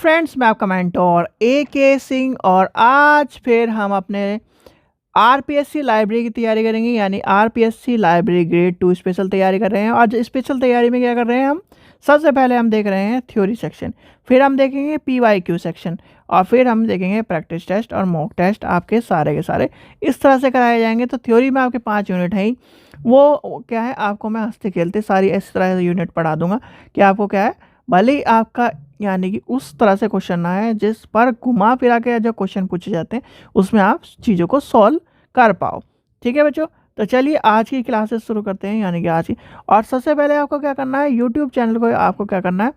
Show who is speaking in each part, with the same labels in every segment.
Speaker 1: Friends, मैं आपका mentor AK Singh और आज फिर हम अपने आरपीएससी लाइब्रेरी की तैयारी करेंगे। यानी आरपीएससी लाइब्रेरी ग्रेड 2 स्पेशल तैयारी कर रहे हैं। आज स्पेशल तैयारी में क्या कर रहे हैं हम? सबसे पहले हम देख रहे हैं थ्योरी सेक्शन, फिर हम देखेंगे PYQ सेक्शन और फिर हम देखेंगे प्रैक्टिस टेस्ट और मॉक टेस्ट आपके सारे के सारे इस तरह से कराए जाएंगे। तो थ्योरी में आपके 5 यूनिट हैं, वो क्या है, आपको मैं हंसते खेलते सारी इस तरह से यूनिट पढ़ा दूंगा कि आपको क्या है, भले ही आपका यानी कि उस तरह से क्वेश्चन ना है जिस पर घुमा फिरा के जो क्वेश्चन पूछे जाते हैं उसमें आप चीज़ों को सॉल्व कर पाओ। ठीक है बच्चों, तो चलिए आज की क्लासेस शुरू करते हैं। यानी कि आज की, और सबसे पहले आपको क्या करना है, यूट्यूब चैनल को आपको क्या करना है,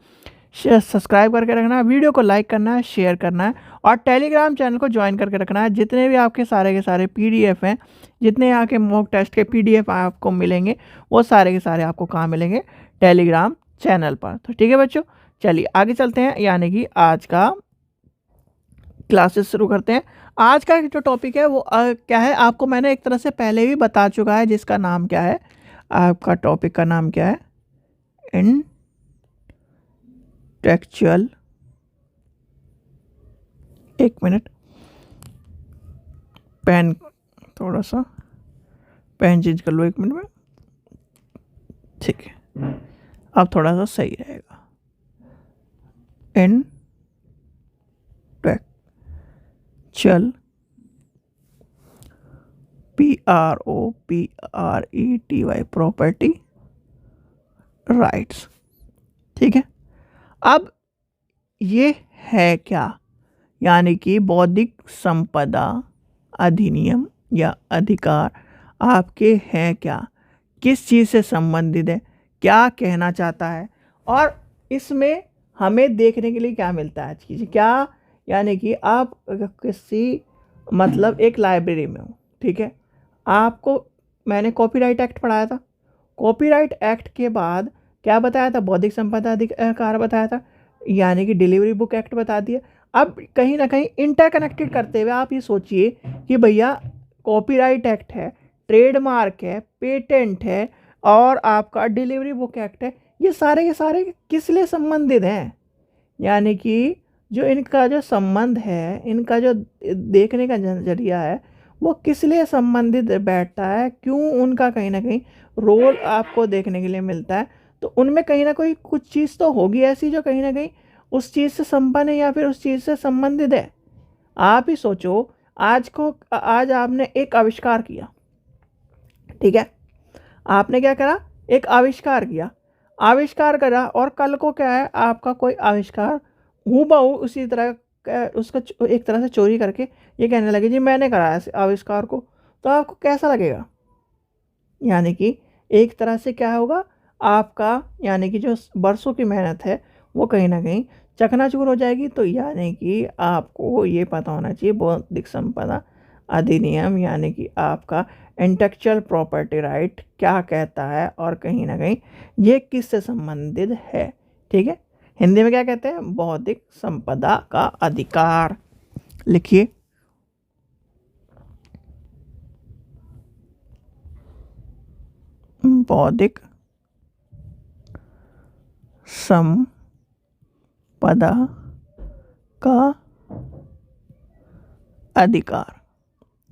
Speaker 1: सब्सक्राइब करके रखना है, वीडियो को लाइक करना है, शेयर करना है और टेलीग्राम चैनल को ज्वाइन करके रखना है। जितने भी आपके सारे के सारे PDF हैं, जितने यहाँ के मॉक टेस्ट के PDF आपको मिलेंगे, वो सारे के सारे आपको कहाँ मिलेंगे? टेलीग्राम चैनल पर। तो ठीक है बच्चों, चलिए आगे चलते हैं। यानी कि आज का क्लासेस शुरू करते हैं। आज का जो टॉपिक है वो क्या है, आपको मैंने एक तरह से पहले भी बता चुका है, जिसका नाम क्या है, आपका टॉपिक का नाम क्या है? इंटेलेक्चुअल, एक मिनट, पेन थोड़ा सा पेन चेंज कर लो एक मिनट में। ठीक है, अब थोड़ा सा सही रहेगा। Intellectual, PROPRETY, property rights. ठीक है, अब ये है क्या? यानी कि बौद्धिक संपदा अधिनियम या अधिकार आपके हैं क्या, किस चीज़ से संबंधित है, क्या कहना चाहता है और इसमें हमें देखने के लिए क्या मिलता है चीज़ क्या। यानी कि आप किसी मतलब एक लाइब्रेरी में हो, ठीक है, आपको मैंने कॉपीराइट एक्ट पढ़ाया था। कॉपीराइट एक्ट के बाद क्या बताया था? बौद्धिक संपदा अधिकार बताया था, यानी कि डिलीवरी बुक एक्ट बता दिया। अब कहीं ना कहीं इंटरकनेक्टेड करते हुए आप ये सोचिए कि भैया कॉपीराइट एक्ट है, ट्रेडमार्क है, पेटेंट है और आपका डिलीवरी बुक एक्ट है, ये सारे के सारे किस लिए संबंधित हैं? यानी कि जो इनका जो संबंध है, इनका जो देखने का नजरिया है, वो किस लिए संबंधित बैठता है, क्यों उनका कहीं ना कहीं रोल आपको देखने के लिए मिलता है। तो उनमें कहीं ना कोई कुछ चीज़ तो होगी ऐसी जो कहीं ना कहीं उस चीज़ से संपन्न है या फिर उस चीज़ से संबंधित है। आप ही सोचो, आज आपने एक आविष्कार किया, ठीक है, आपने क्या करा? एक आविष्कार किया, आविष्कार करा और कल को क्या है, आपका कोई आविष्कार हूबहू उसी तरह उसका एक तरह से चोरी करके ये कहने लगे जी मैंने कराया इस आविष्कार को, तो आपको कैसा लगेगा? यानी कि एक तरह से क्या होगा, आपका यानी कि जो बरसों की मेहनत है वो कहीं ना कहीं चकनाचूर हो जाएगी। तो यानी कि आपको ये पता होना चाहिए बौद्धिक संपदा अधिनियम यानी कि आपका इंटेलेक्चुअल प्रॉपर्टी राइट क्या कहता है और कहीं ना कहीं ये किससे संबंधित है। ठीक है, हिंदी में क्या कहते हैं? बौद्धिक संपदा का अधिकार। लिखिए, बौद्धिक संपदा का अधिकार।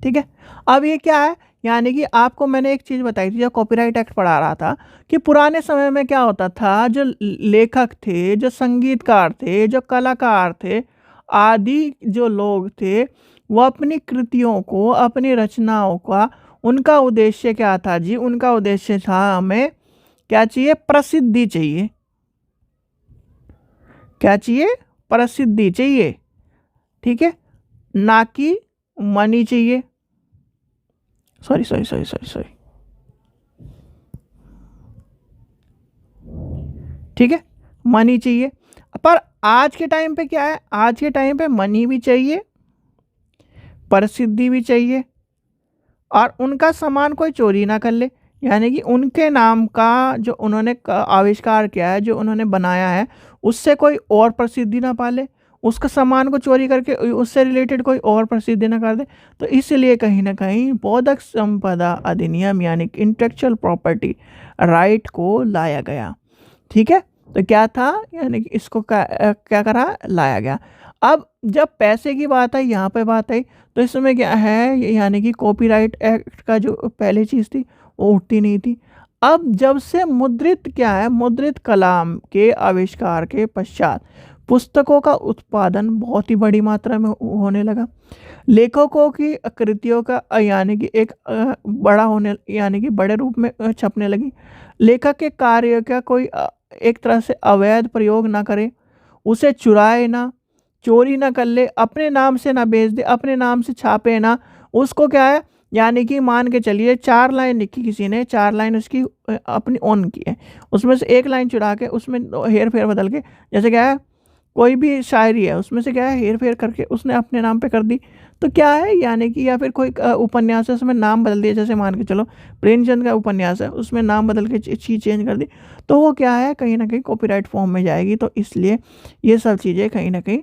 Speaker 1: ठीक है, अब ये क्या है? यानी कि आपको मैंने एक चीज़ बताई थी, जो कॉपीराइट एक्ट पढ़ा रहा था, कि पुराने समय में क्या होता था, जो लेखक थे, जो संगीतकार थे, जो कलाकार थे आदि जो लोग थे, वो अपनी कृतियों को, अपनी रचनाओं का, उनका उद्देश्य क्या था जी? उनका उद्देश्य था हमें क्या चाहिए? प्रसिद्धि चाहिए। क्या चाहिए? प्रसिद्धि चाहिए। ठीक है, ना कि मनी चाहिए। सॉरी, ठीक है, मनी चाहिए। पर आज के टाइम पे क्या है? आज के टाइम पे मनी भी चाहिए, प्रसिद्धि भी चाहिए और उनका सामान कोई चोरी ना कर ले। यानी कि उनके नाम का जो उन्होंने आविष्कार किया है, जो उन्होंने बनाया है, उससे कोई और प्रसिद्धि ना पा ले, उसका सामान को चोरी करके उससे रिलेटेड कोई और प्रसिद्धि ना कर दे। तो इसलिए कहीं ना कहीं बौद्धिक संपदा अधिनियम यानी कि इंटेलेक्चुअल प्रॉपर्टी राइट को लाया गया। ठीक है, तो क्या था, यानी कि इसको क्या करा, लाया गया। अब जब पैसे की बात आई, यहाँ पे बात आई, तो इसमें क्या है, यानी कि कॉपीराइट एक्ट का जो पहले चीज़ थी वो उठती नहीं थी। अब जब से मुद्रित क्या है, मुद्रित कलाम के आविष्कार के पश्चात पुस्तकों का उत्पादन बहुत ही बड़ी मात्रा में होने लगा। लेखकों की कृतियों का यानी कि एक बड़ा होने, यानी कि बड़े रूप में छपने लगी। लेखक के कार्य का कोई एक तरह से अवैध प्रयोग ना करे, उसे चुराए ना, चोरी ना कर ले, अपने नाम से ना बेच दे, अपने नाम से छापे ना। उसको क्या है, यानी कि मान के चलिए 4 लाइन लिखी किसी ने, 4 लाइन उसकी अपनी ओन की है, उसमें से 1 लाइन चुरा के उसमें हेर फेर बदल के, जैसे क्या है कोई भी शायरी है उसमें से क्या है हेर फेर करके उसने अपने नाम पे कर दी, तो क्या है, यानी कि या फिर कोई उपन्यास है उसमें नाम बदल दिया, जैसे मान के चलो प्रेमचंद का उपन्यास है उसमें नाम बदल के चीज़ चेंज कर दी, तो वो क्या है, कहीं ना कहीं कॉपीराइट फॉर्म में जाएगी। तो इसलिए ये सब चीज़ें कहीं ना कहीं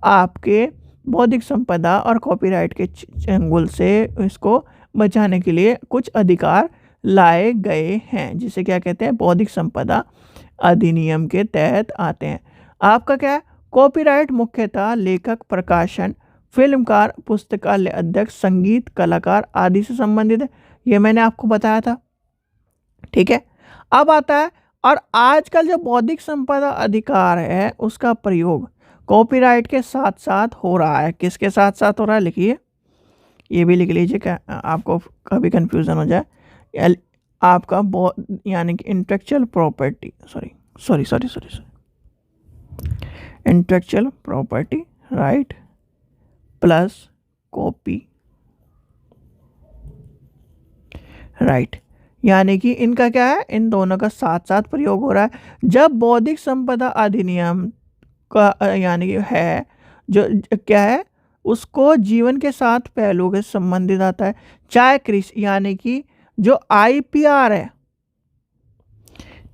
Speaker 1: आपके बौद्धिक संपदा और कॉपीराइट के चंगुल से इसको बचाने के लिए कुछ अधिकार लाए गए हैं, जिसे क्या कहते हैं, बौद्धिक संपदा अधिनियम के तहत आते हैं। आपका क्या है, कॉपीराइट मुख्यतः लेखक, प्रकाशन, फिल्मकार, पुस्तकालय अध्यक्ष, संगीत कलाकार आदि से संबंधित है। ये मैंने आपको बताया था, ठीक है। अब आता है, और आजकल जो बौद्धिक संपदा अधिकार है उसका प्रयोग कॉपीराइट के साथ साथ हो रहा है। किसके साथ साथ हो रहा है, लिखिए, ये भी लिख लीजिए, क्या आपको कभी कंफ्यूजन हो जाए। आपका यानी कि intellectual property, sorry intellectual property right plus copy right, यानी कि इनका क्या है, इन दोनों का साथ साथ प्रयोग हो रहा है। जब बौद्धिक संपदा अधिनियम का यानी कि है जो क्या है, उसको जीवन के साथ पहलुओं के संबंधित आता है, चाहे कृषि, यानी कि जो आईपीआर है,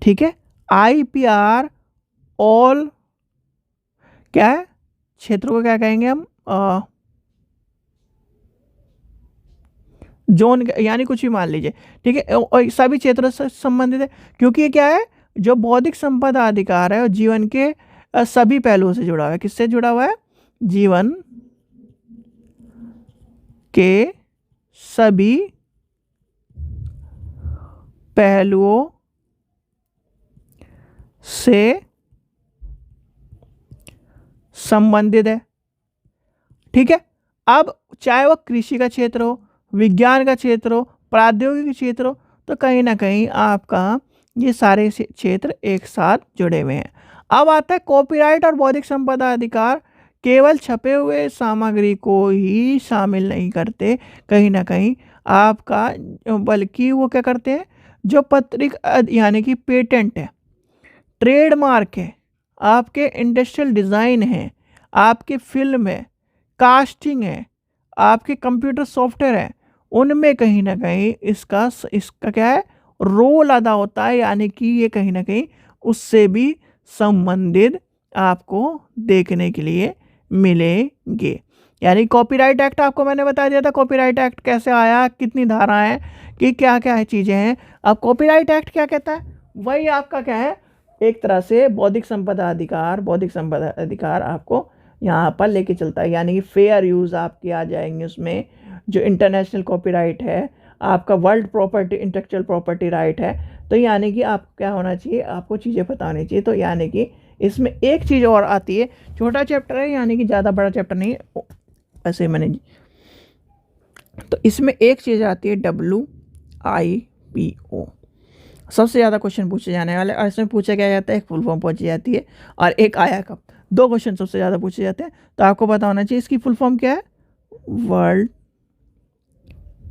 Speaker 1: ठीक है, आईपीआर ऑल क्या है, क्षेत्र को क्या कहेंगे हम, जोन, यानी कुछ भी मान लीजिए, ठीक है, और सभी क्षेत्रों से संबंधित है, क्योंकि ये क्या है, जो बौद्धिक संपदा अधिकार है और जीवन के सभी पहलुओं से जुड़ा हुआ है। किससे जुड़ा हुआ है, जीवन के सभी पहलुओं से संबंधित है, ठीक है। अब चाहे वो कृषि का क्षेत्र हो, विज्ञान का क्षेत्र हो, प्रौद्योगिकी क्षेत्र हो, तो कहीं ना कहीं आपका ये सारे क्षेत्र एक साथ जुड़े हुए हैं। अब आता है कॉपीराइट और बौद्धिक संपदा अधिकार केवल छपे हुए सामग्री को ही शामिल नहीं करते कहीं ना कहीं आपका, बल्कि वो क्या करते हैं, जो पत्रिक यानी कि पेटेंट है, ट्रेडमार्क है, आपके इंडस्ट्रियल डिज़ाइन है, आपके फिल्म है, कास्टिंग है, आपके कंप्यूटर सॉफ्टवेयर है, उनमें कहीं ना कहीं इसका क्या है, रोल अदा होता है, यानी कि ये कहीं ना कहीं उससे भी संबंधित आपको देखने के लिए मिलेंगे। यानी कॉपीराइट एक्ट आपको मैंने बता दिया था, कॉपीराइट एक्ट कैसे आया, कितनी धाराएं, कि क्या क्या है चीज़ें हैं। अब कॉपीराइट एक्ट क्या कहता है, वही आपका क्या है, एक तरह से बौद्धिक संपदा अधिकार आपको यहाँ पर लेके चलता है, यानी कि फेयर यूज़ आपके आ जाएंगे उसमें। जो इंटरनेशनल कॉपीराइट है, आपका world property intellectual property right है, तो यानी कि आपको क्या होना चाहिए, आपको चीज़ें पता होनी चाहिए। तो यानी कि इसमें एक चीज़ और आती है, छोटा चैप्टर है, यानी कि ज़्यादा बड़ा चैप्टर नहीं है ऐसे मैंने, तो इसमें एक चीज़ आती है WIPO, सबसे ज़्यादा क्वेश्चन पूछे जाने वाले, और इसमें पूछा क्या जाता है, एक फुल फॉर्म पूछी जाती है और एक आया कब, 2 क्वेश्चन सबसे ज़्यादा पूछे जाते हैं। तो आपको पता होना चाहिए इसकी फुल फॉर्म क्या है, world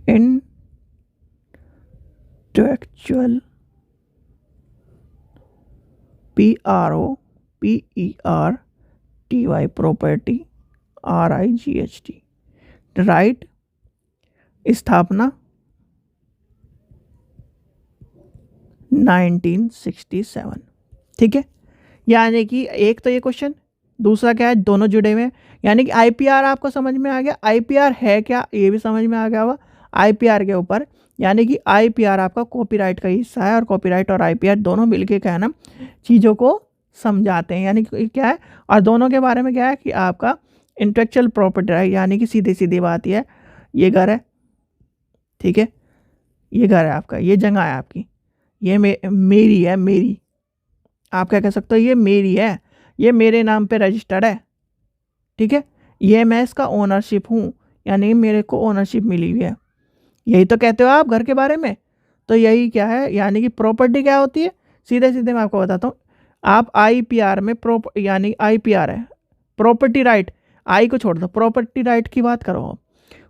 Speaker 1: intellectual PROPERTY property RIGHT right, स्थापना 1967, ठीक है। यानी कि एक तो ये क्वेश्चन, दूसरा क्या है, दोनों जुड़े हुए हैं। यानी कि आईपीआर आपको समझ में आ गया, आईपीआर है क्या ये भी समझ में आ गया होगा आईपीआर के ऊपर, यानी कि आईपीआर आपका कॉपीराइट का हिस्सा है, और कॉपीराइट और आईपीआर दोनों मिलके क्या है ना, चीज़ों को समझाते हैं, यानी कि क्या है, और दोनों के बारे में क्या है कि आपका इंटेलेक्चुअल प्रॉपर्टी राइट, यानी कि सीधी सीधी बात यह है, ये घर है, ठीक है, ये घर है आपका, ये जगह है आपकी, ये मेरी है, मेरी, आप क्या कह सकते हो, ये मेरी है, ये मेरे नाम पे रजिस्टर्ड है, ठीक है, ये मैं इसका ओनरशिप हूँ, यानी मेरे को ओनरशिप मिली हुई है। यही तो कहते हो आप घर के बारे में। तो यही क्या है, यानी कि प्रॉपर्टी क्या होती है, सीधे सीधे मैं आपको बताता हूँ। आप आईपीआर में यानी आईपीआर है प्रॉपर्टी राइट, आई को छोड़ दो, प्रॉपर्टी राइट की बात करो आप।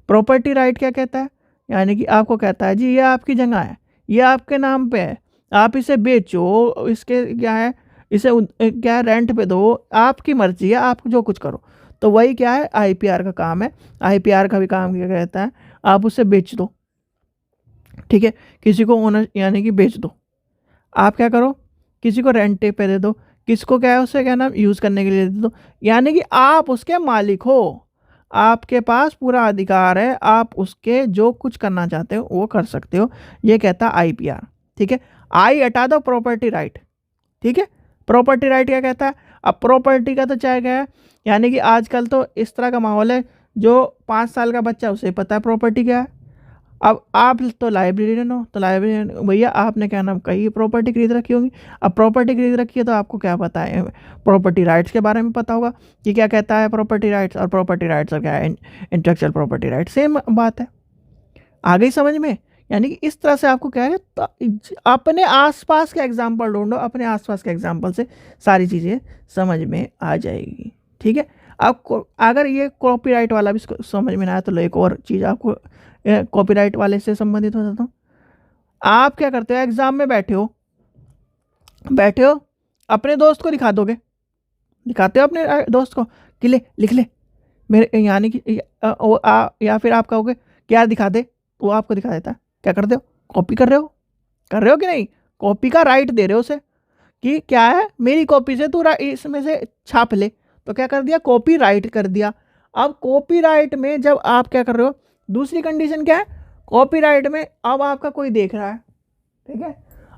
Speaker 1: प्रॉपर्टी राइट क्या कहता है, यानी कि आपको कहता है जी ये आपकी जगह है, ये आपके नाम पे है, आप इसे बेचो, इसके क्या है, इसे क्या है, रेंट पे दो, आपकी मर्जी है, आप जो कुछ करो। तो वही क्या है, आईपीआर का काम है। आईपीआर का भी काम क्या कहता है, आप उसे बेच दो, ठीक है, किसी को ओनर यानी कि बेच दो, आप क्या करो, किसी को रेंट पे दे दो, किसको क्या है उसे क्या नाम यूज़ करने के लिए दे दो, यानी कि आप उसके मालिक हो, आपके पास पूरा अधिकार है, आप उसके जो कुछ करना चाहते हो वो कर सकते हो। ये कहता है आईपीआर, ठीक है। आई हटा दो, प्रॉपर्टी राइट, ठीक है। प्रॉपर्टी राइट क्या कहता है, अब प्रॉपर्टी का तो चाहे क्या है, यानी कि आजकल तो इस तरह का माहौल है, जो 5 साल का बच्चा उसे पता है प्रॉपर्टी क्या है। अब आप तो लाइब्रेरियन हो, तो लाइब्रेरियन भैया आपने क्या नाम कही प्रॉपर्टी खरीद रखी होगी। अब प्रॉपर्टी खरीद रखी है तो आपको क्या पता है, प्रॉपर्टी राइट्स के बारे में पता होगा कि क्या कहता है प्रॉपर्टी राइट्स, और प्रॉपर्टी राइट्स और क्या है इंटेलेक्चुअल प्रॉपर्टी राइट, सेम बात है। आ गई समझ में, यानी कि इस तरह से आपको क्या है, तो अपने आसपास के एग्जाम्पल ढूंढो, अपने आसपास के एग्जाम्पल से सारी चीज़ें समझ में आ जाएगी, ठीक है। आपको अगर ये कॉपीराइट वाला भी समझ में ना आया तो एक और चीज़ आपको कॉपीराइट वाले से संबंधित हो जाता हूँ। आप क्या करते हो, एग्जाम में बैठे हो, अपने दोस्त को दिखा दोगे, दिखाते हो अपने दोस्त को कि ले लिख ले मेरे, यानी कि या फिर आप कहोगे कि यार दिखा दे, वो आपको दिखा देता है, क्या करते हो, कॉपी कर रहे हो कि नहीं, कॉपी का राइट दे रहे हो उसे कि क्या है, मेरी कॉपी से तू इसमें से छाप ले, तो क्या कर दिया, कॉपी राइट कर दिया। अब कॉपी राइट में जब आप क्या कर रहे हो, दूसरी कंडीशन क्या है, कॉपीराइट में अब आपका कोई देख रहा है, ठीक है,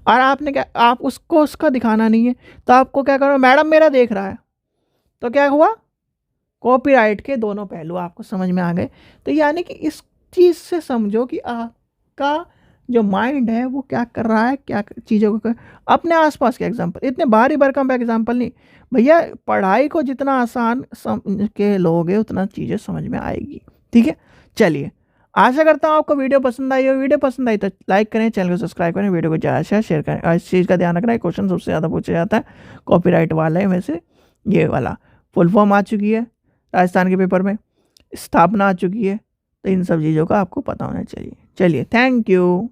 Speaker 1: और आपने क्या, आप उसको उसका दिखाना नहीं है, तो आपको क्या करो, मैडम मेरा देख रहा है, तो क्या हुआ, कॉपीराइट के दोनों पहलू आपको समझ में आ गए। तो यानी कि इस चीज़ से समझो कि आपका जो माइंड है वो क्या कर रहा है, क्या चीज़ों को अपने आसपास के एग्जाम्पल, इतने भारी भरकम एग्जाम्पल नहीं भैया, पढ़ाई को जितना आसान समझ के लोगे उतना चीज़ें समझ में आएगी, ठीक है। चलिए, आशा करता हूँ आपको वीडियो पसंद आई हो, वीडियो पसंद आई तो लाइक करें, चैनल को सब्सक्राइब करें, वीडियो को ज़्यादा से शेयर करें, और इस चीज़ का ध्यान रखना है, क्वेश्चन सबसे ज़्यादा पूछा जाता है कॉपीराइट वाले में से, ये वाला फुल फॉर्म आ चुकी है राजस्थान के पेपर में, स्थापना आ चुकी है, तो इन सब चीज़ों का आपको पता होना चाहिए। चलिए, थैंक यू।